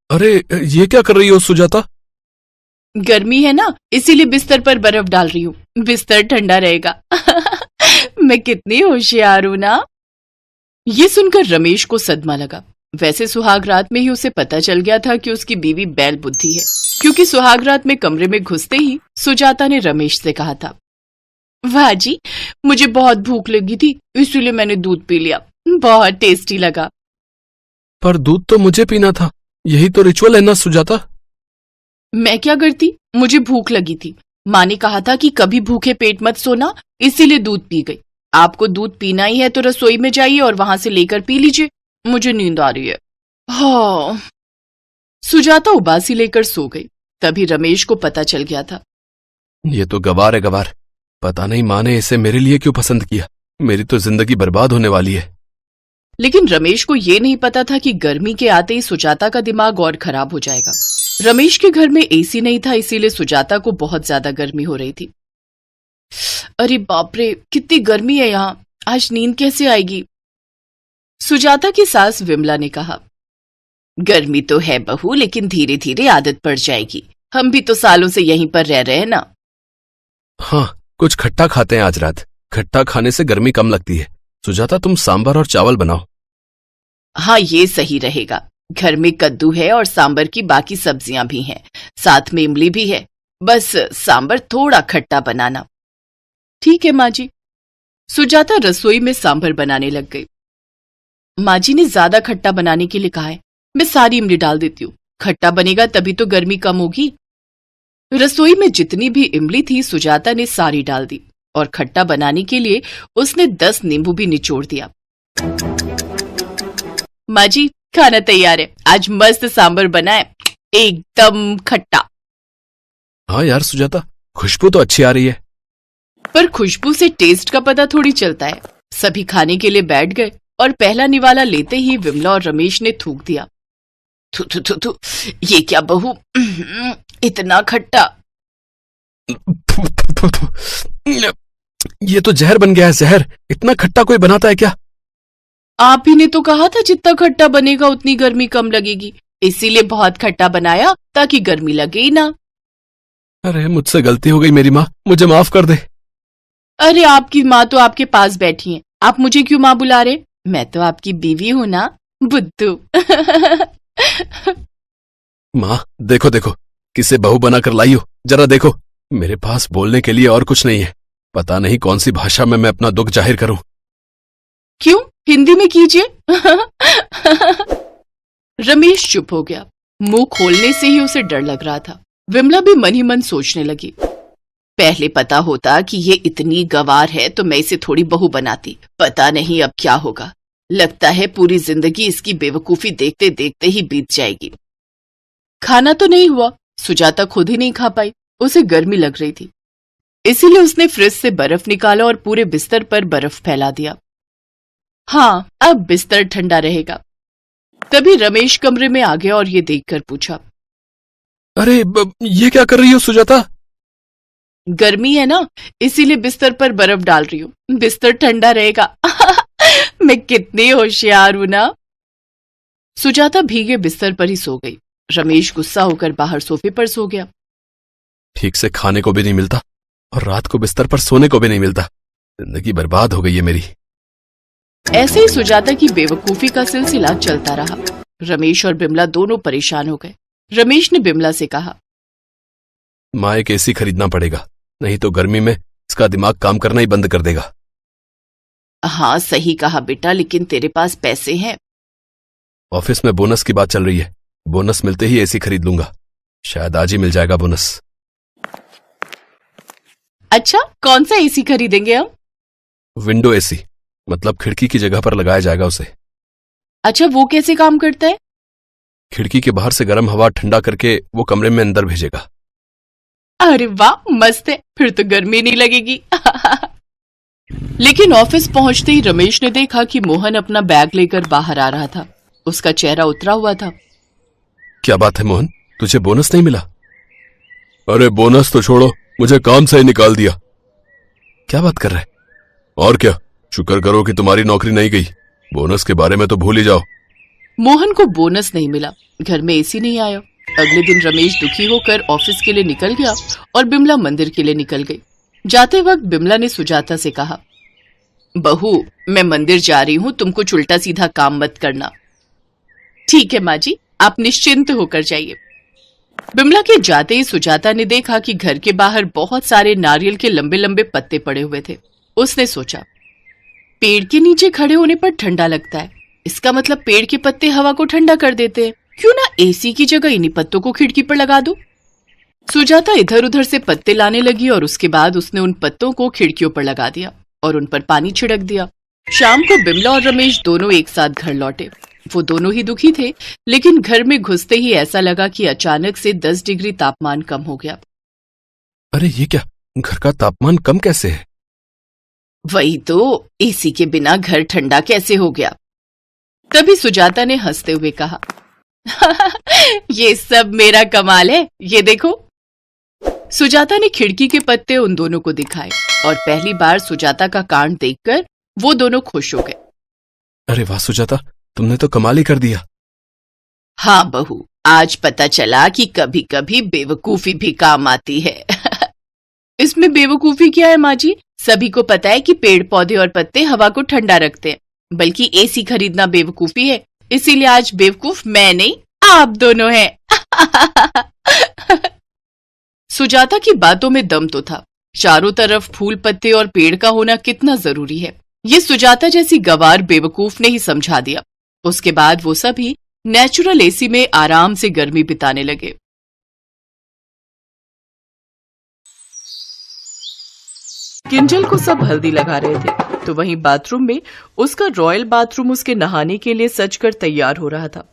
अरे ये क्या कर रही हो सुजाता? गर्मी है ना, इसीलिए बिस्तर पर बर्फ डाल रही हूँ, बिस्तर ठंडा रहेगा। मैं कितनी होशियार हूं ना। ये सुनकर रमेश को सदमा लगा। वैसे सुहाग रात में ही उसे पता चल गया था कि उसकी बीवी बैल बुद्धि है, क्योंकि सुहाग रात में कमरे में घुसते ही सुजाता ने रमेश से कहा था, वाह जी, मुझे बहुत भूख लगी थी इसलिए मैंने दूध पी लिया, बहुत टेस्टी लगा। पर दूध तो मुझे पीना था, यही तो रिचुअल है ना सुजाता। मैं क्या करती, मुझे भूख लगी थी, माँ ने कहा था कि कभी भूखे पेट मत सोना, इसीलिए दूध पी गई। आपको दूध पीना ही है तो रसोई में जाइए और वहां से लेकर पी लीजिए, मुझे नींद आ रही है। हाँ। सुजाता उबासी लेकर सो गई। तभी रमेश को पता चल गया था। ये तो गवार है गवार, पता नहीं माँ ने इसे मेरे लिए क्यों पसंद किया, मेरी तो जिंदगी बर्बाद होने वाली है। लेकिन रमेश को ये नहीं पता था कि गर्मी के आते ही सुजाता का दिमाग और खराब हो जाएगा। रमेश के घर में एसी नहीं था, इसीलिए सुजाता को बहुत ज्यादा गर्मी हो रही थी। अरे बाप रे, कितनी गर्मी है यहाँ, आज नींद कैसे आएगी। सुजाता की सास विमला ने कहा, गर्मी तो है बहू, लेकिन धीरे धीरे आदत पड़ जाएगी, हम भी तो सालों से यहीं पर रह रहे हैं ना। हाँ, कुछ खट्टा खाते हैं आज रात, खट्टा खाने से गर्मी कम लगती है। सुजाता तुम सांभर और चावल बनाओ। हाँ, ये सही रहेगा। घर में कद्दू है और सांबर की बाकी सब्जियां भी हैं, साथ में इमली भी है, बस सांबर थोड़ा खट्टा बनाना। ठीक है माँ जी। सुजाता रसोई में सांभर बनाने लग गई। माँ जी ने ज्यादा खट्टा बनाने के लिए कहा है, मैं सारी इमली डाल देती हूँ, खट्टा बनेगा तभी तो गर्मी कम होगी। रसोई में जितनी भी इमली थी सुजाता ने सारी डाल दी और खट्टा बनाने के लिए उसने 10 नींबू भी निचोड़ दिया। माँ जी, खाना तैयार है, आज मस्त सांबर बना है, एकदम खट्टा। हाँ यार सुजाता, खुशबू तो अच्छी आ रही है। पर खुशबू से टेस्ट का पता थोड़ी चलता है। सभी खाने के लिए बैठ गए और पहला निवाला लेते ही विमला और रमेश ने थूक दिया, थू थू थू थू, ये क्या बहू, इतना खट्टा। ये तो जहर बन गया है, जहर। इतना खट्टा कोई बनाता है क्या? आप ही ने तो कहा था जितना खट्टा बनेगा उतनी गर्मी कम लगेगी, इसीलिए बहुत खट्टा बनाया ताकि गर्मी लगे ही ना। अरे मुझसे गलती हो गई मेरी माँ, मुझे माफ कर दे। अरे आपकी माँ तो आपके पास बैठी है, आप मुझे क्यों माँ बुला रहे? मैं तो आपकी बीवी हूं ना, बुद्धू। माँ देखो देखो, किसे बहू बनाकर लाई हो, जरा देखो। मेरे पास बोलने के लिए और कुछ नहीं है, पता नहीं कौन सी भाषा में मैं अपना दुख जाहिर करूं। क्यों, हिंदी में कीजिए। रमेश चुप हो गया। मुंह खोलने से ही उसे डर लग रहा था। विमला भी मन ही मन सोचने लगी, पहले पता होता कि ये इतनी गवार है तो मैं इसे थोड़ी बहू बनाती, पता नहीं अब क्या होगा। लगता है पूरी जिंदगी इसकी बेवकूफी देखते देखते ही बीत जाएगी। खाना तो नहीं हुआ, सुजाता खुद ही नहीं खा पाई, उसे गर्मी लग रही थी, इसीलिए उसने फ्रिज से बर्फ निकाला और पूरे बिस्तर पर बर्फ फैला दिया। हाँ, अब बिस्तर ठंडा रहेगा। तभी रमेश कमरे में आ गया और ये देखकर पूछा, अरे ये क्या कर रही हो सुजाता? गर्मी है ना, इसीलिए बिस्तर पर बर्फ डाल रही हूँ, बिस्तर ठंडा रहेगा। मैं कितनी होशियार हूं ना। सुजाता भीगे बिस्तर पर ही सो गई। रमेश गुस्सा होकर बाहर सोफे पर सो गया। ठीक से खाने को भी नहीं मिलता और रात को बिस्तर पर सोने को भी नहीं मिलता, जिंदगी बर्बाद हो गई है मेरी। ऐसे ही सुजाता की बेवकूफी का सिलसिला चलता रहा। रमेश और बिमला दोनों परेशान हो गए। रमेश ने बिमला से कहा, माँ एक एसी खरीदना पड़ेगा, नहीं तो गर्मी में इसका दिमाग काम करना ही बंद कर देगा। हाँ सही कहा बेटा, लेकिन तेरे पास पैसे हैं? ऑफिस में बोनस की बात चल रही है, बोनस मिलते ही एसी खरीद लूंगा, शायद आज ही मिल जाएगा बोनस। अच्छा, कौन सा एसी खरीदेंगे हम? विंडो एसी, मतलब खिड़की की जगह पर लगाया जाएगा उसे। अच्छा, वो कैसे काम करता है? खिड़की के बाहर से गर्म हवा ठंडा करके वो कमरे में अंदर भेजेगा। अरे वाह, मस्त है, फिर तो गर्मी नहीं लगेगी। लेकिन ऑफिस पहुंचते ही रमेश ने देखा कि मोहन अपना बैग लेकर बाहर आ रहा था। उसका चेहरा उतरा हुआ था। क्या बात है मोहन, तुझे बोनस नहीं मिला? अरे बोनस तो छोड़ो, मुझे काम से ही निकाल दिया। क्या बात कर रहे? और क्या, शुक्र करो कि तुम्हारी नौकरी नहीं गई, बोनस के बारे में तो भूल ही जाओ। मोहन को बोनस नहीं मिला, घर में एसी नहीं आया। अगले दिन रमेश दुखी होकर ऑफिस के लिए निकल गया और बिमला मंदिर के लिए निकल गई। जाते वक्त बिमला ने सुजाता से कहा, बहू मैं मंदिर जा रही हूँ, तुम कुछ उल्टा सीधा काम मत करना। ठीक है माँ जी, आप निश्चिंत होकर जाइए। बिमला के जाते ही सुजाता ने देखा कि घर के बाहर बहुत सारे नारियल के लंबे लंबे पत्ते पड़े हुए थे। उसने सोचा, पेड़ के नीचे खड़े होने पर ठंडा लगता है, इसका मतलब पेड़ के पत्ते हवा को ठंडा कर देते हैं। क्यों ना एसी की जगह इन्हीं पत्तों को खिड़की पर लगा दूं। सुजाता इधर उधर से पत्ते लाने लगी और उसके बाद उसने उन पत्तों को खिड़कियों पर लगा दिया और उन पर पानी छिड़क दिया। शाम को बिमला और रमेश दोनों एक साथ घर लौटे। वो दोनों ही दुखी थे, लेकिन घर में घुसते ही ऐसा लगा कि अचानक से 10 डिग्री तापमान कम हो गया। अरे ये क्या, घर का तापमान कम कैसे है? वही तो, एसी के बिना घर ठंडा कैसे हो गया? तभी सुजाता ने हंसते हुए कहा, ये सब मेरा कमाल है, ये देखो। सुजाता ने खिड़की के पत्ते उन दोनों को दिखाए और पहली बार सुजाता का कांड देखकर वो दोनों खुश हो गए। अरे वाह सुजाता, तुमने तो कमाल ही कर दिया। हाँ बहू, आज पता चला कि कभी कभी बेवकूफी भी काम आती है। इसमें बेवकूफी क्या है माँ जी? सभी को पता है कि पेड़ पौधे और पत्ते हवा को ठंडा रखते हैं, बल्कि एसी खरीदना बेवकूफी है। इसीलिए आज बेवकूफ मैं नहीं, आप दोनों हैं। सुजाता की बातों में दम तो था। चारों तरफ फूल पत्ते और पेड़ का होना कितना जरूरी है, ये सुजाता जैसी गवार बेवकूफ ने ही समझा दिया। उसके बाद वो सभी नेचुरल एसी में आराम से गर्मी बिताने लगे। किंजल को सब हल्दी लगा रहे थे, तो वहीं बाथरूम में उसका रॉयल बाथरूम उसके नहाने के लिए सजकर तैयार हो रहा था।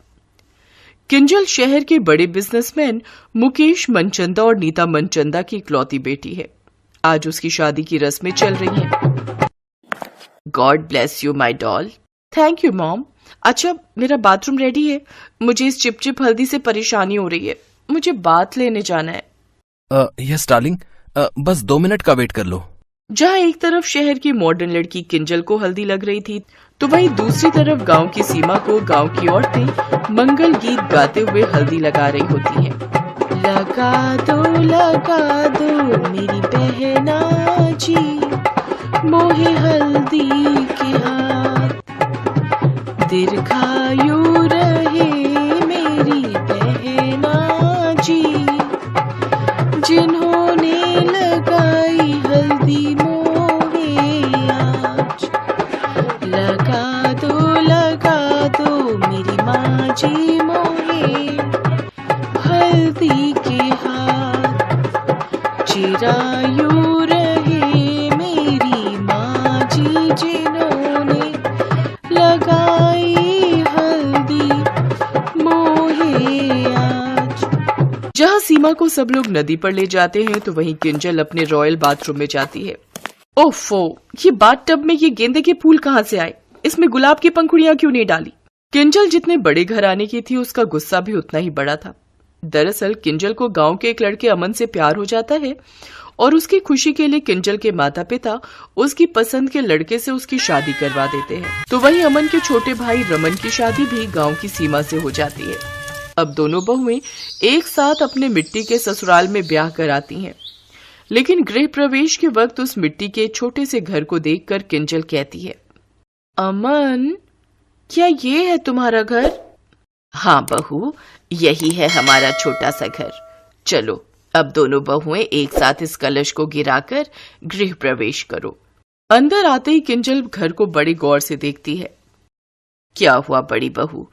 किंजल शहर के बड़े बिजनेसमैन मुकेश मनचंदा और नीता मनचंदा की इकलौती बेटी है। आज उसकी शादी की रस्में चल रही हैं। God bless you my doll. Thank you mom. अच्छा, मेरा बाथरूम रेडी है। मुझे इस चिपचिप हल्दी से परेशानी हो रही है, मुझे बाथ लेने जाना है। यस डार्लिंग, बस 2 मिनट का वेट कर लो। जहाँ एक तरफ शहर की मॉडर्न लड़की किंजल को हल्दी लग रही थी, तो वहीं दूसरी तरफ गांव की सीमा को गांव की औरतें मंगल गीत गाते हुए हल्दी लगा रही होती हैं। लगा दो मेरी बहना जी, मोहे हल्दी के हाथ, दीर्घायु रहे मेरी बहना जी, जिन्होंने लगाई हल्दी मोहे आज। लगा दो मेरी माँ जी मोहे हल्दी के हाथ, चिरायु रहे मेरी माँ जी, जिन्होंने लगाई हल्दी मोहे आज। जहाँ सीमा को सब लोग नदी पर ले जाते हैं, तो वहीं किंजल अपने रॉयल बाथरूम में जाती है। ओफो, ये बाथटब में ये गेंदे के फूल कहाँ से आए? इसमें गुलाब की पंखुड़ियां क्यों नहीं डाली? किंजल जितने बड़े घराने की थी, उसका गुस्सा भी उतना ही बड़ा था। दरअसल किंजल को गांव के एक लड़के अमन से प्यार हो जाता है और उसकी खुशी के लिए किंजल के माता पिता उसकी पसंद के लड़के से उसकी शादी करवा देते हैं। तो वहीं अमन के छोटे भाई रमन की शादी भी गांव की सीमा से हो जाती है। अब दोनों बहुएं एक साथ अपने मिट्टी के ससुराल में ब्याह कराती हैं। लेकिन गृह प्रवेश के वक्त उस मिट्टी के छोटे से घर को देखकर किंजल कहती है, अमन, क्या ये है तुम्हारा घर? हाँ बहू, यही है हमारा छोटा सा घर। चलो अब दोनों बहुएं एक साथ इस कलश को गिराकर गृह प्रवेश करो। अंदर आते ही किंजल घर को बड़ी गौर से देखती है। क्या हुआ बड़ी बहू,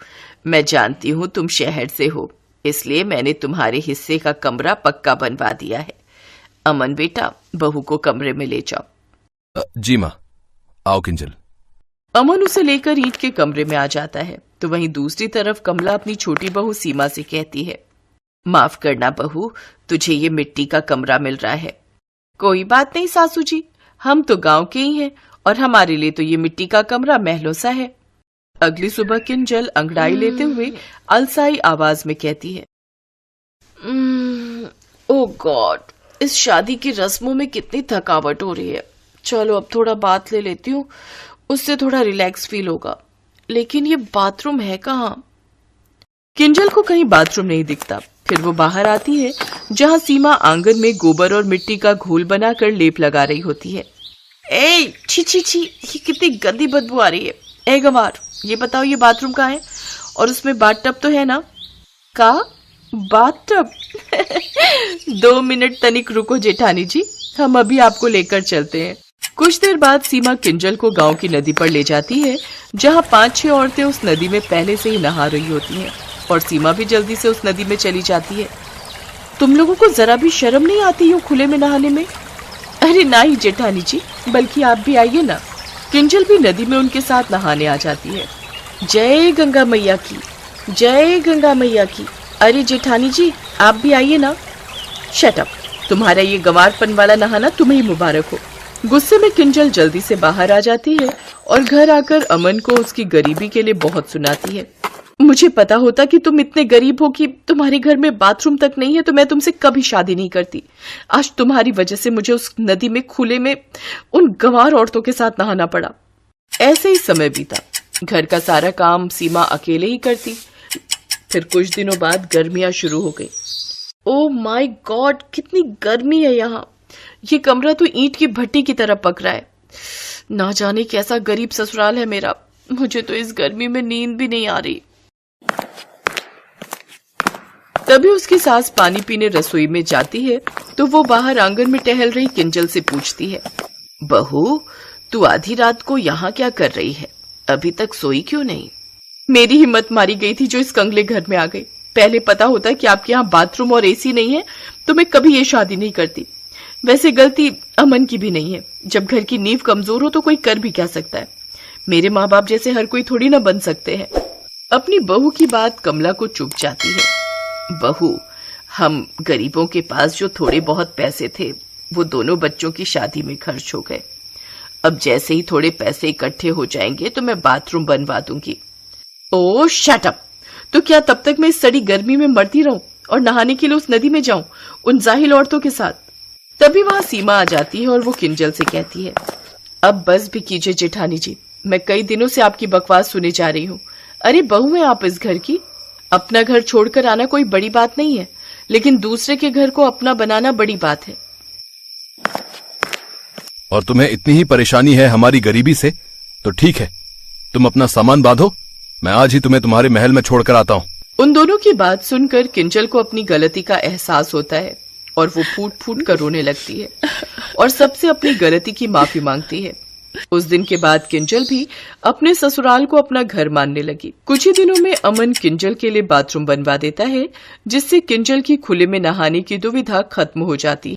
मैं जानती हूँ तुम शहर से हो, इसलिए मैंने तुम्हारे हिस्से का कमरा पक्का बनवा दिया है। अमन बेटा, बहू को कमरे में ले जाओ। जी माँ। आओ किंजल। अमन उसे लेकर ईंट के कमरे में आ जाता है। तो वहीं दूसरी तरफ कमला अपनी छोटी बहू सीमा से कहती है, माफ करना बहू, तुझे ये मिट्टी का कमरा मिल रहा है। कोई बात नहीं सासू जी, हम तो गांव के ही हैं और हमारे लिए तो ये मिट्टी का कमरा महलों सा है। अगली सुबह किंजल अंगड़ाई लेते हुए अलसाई आवाज में कहती है, ओ गॉड, इस शादी की रस्मों में कितनी थकावट हो रही है। चलो अब थोड़ा बाथ ले लेती हूँ, उससे थोड़ा रिलैक्स फील होगा। लेकिन ये बाथरूम है कहाँ? किंजल को कहीं बाथरूम नहीं दिखता। फिर वो बाहर आती है जहाँ सीमा आंगन में गोबर और मिट्टी का घोल बनाकर लेप लगा रही होती है। ए छी छी छी, ये कितनी गंदी बदबू आ रही है। ए गंवार, ये बताओ ये बाथरूम कहाँ है और उसमें बाथटब तो है ना? का बाथटब? 2 मिनट तनिक रुको जेठानी जी, हम अभी आपको लेकर चलते हैं। कुछ देर बाद सीमा किंजल को गांव की नदी पर ले जाती है जहां 5-6 औरतें उस नदी में पहले से ही नहा रही होती हैं और सीमा भी जल्दी से उस नदी में चली जाती है। तुम लोगों को जरा भी शर्म नहीं आती यूं खुले में नहाने में? अरे नहीं जेठानी जी, बल्कि आप भी आइए ना। किंजल भी नदी में उनके साथ नहाने आ जाती है। जय गंगा मैया की, जय गंगा मैया की। अरे जेठानी जी, आप भी आइए ना। शट अप, तुम्हारा ये गंवारपन वाला नहाना तुम्हें ही मुबारक हो। गुस्से में किंजल जल्दी से बाहर आ जाती है और घर आकर अमन को उसकी गरीबी के लिए बहुत सुनाती है। मुझे पता होता कि तुम इतने गरीब हो कि तुम्हारे घर में बाथरूम तक नहीं है तो मैं तुमसे कभी शादी नहीं करती। आज तुम्हारी वजह से मुझे उस नदी में खुले में उन गंवार औरतों के साथ नहाना पड़ा। ऐसे ही समय बीता। घर का सारा काम सीमा अकेले ही करती। फिर कुछ दिनों बाद गर्मियां शुरू हो गई। ओह माय गॉड, कितनी गर्मी है यहाँ। ये कमरा तो ईंट की भट्टी की तरह पक रहा है। ना जाने कैसा गरीब ससुराल है मेरा। मुझे तो इस गर्मी में नींद भी नहीं आ रही। तभी उसकी सास पानी पीने रसोई में जाती है तो वो बाहर आंगन में टहल रही किंजल से पूछती है, बहू तू आधी रात को यहाँ क्या कर रही है? अभी तक सोई क्यों नहीं? मेरी हिम्मत मारी गई थी जो इस कंगले घर में आ गई। पहले पता होता कि आपके यहाँ बाथरूम और एसी नहीं है तो मैं कभी ये शादी नहीं करती। वैसे गलती अमन की भी नहीं है। जब घर की नींव कमजोर हो तो कोई कर भी क्या सकता है। मेरे माँ बाप जैसे हर कोई थोड़ी ना बन सकते हैं। अपनी बहू की बात कमला को चुभ जाती है। बहू, हम गरीबों के पास जो थोड़े बहुत पैसे थे वो दोनों बच्चों की शादी में खर्च हो गए। अब जैसे ही थोड़े पैसे इकट्ठे हो जाएंगे तो मैं बाथरूम बनवा दूंगी। ओह शट अप, तो क्या तब तक मैं इस सड़ी गर्मी में मरती रहूं और नहाने के लिए उस नदी में जाऊं उन जाहिल औरतों के साथ? तभी वहां सीमा आ जाती है और वो किंजल से कहती है, अब बस भी कीजिए जेठानी जी, मैं कई दिनों से आपकी बकवास सुने जा रही हूँ। अरे बहू है आप इस घर की। अपना घर छोड़कर आना कोई बड़ी बात नहीं है, लेकिन दूसरे के घर को अपना बनाना बड़ी बात है। और तुम्हें इतनी ही परेशानी है हमारी गरीबी से तो ठीक है, तुम अपना सामान बांधो, मैं आज ही तुम्हें तुम्हारे महल में छोड़कर आता हूँ। उन दोनों की बात सुनकर किंजल को अपनी गलती का एहसास होता है और वो फूट फूट कर रोने लगती है और सबसे अपनी गलती की माफी मांगती है। उस दिन के बाद किंजल भी अपने ससुराल को अपना घर मानने लगी। कुछ ही दिनों में अमन किंजल के लिए बाथरूम बनवा देता है जिससे किंजल की खुले में नहाने की दुविधा खत्म हो जाती है।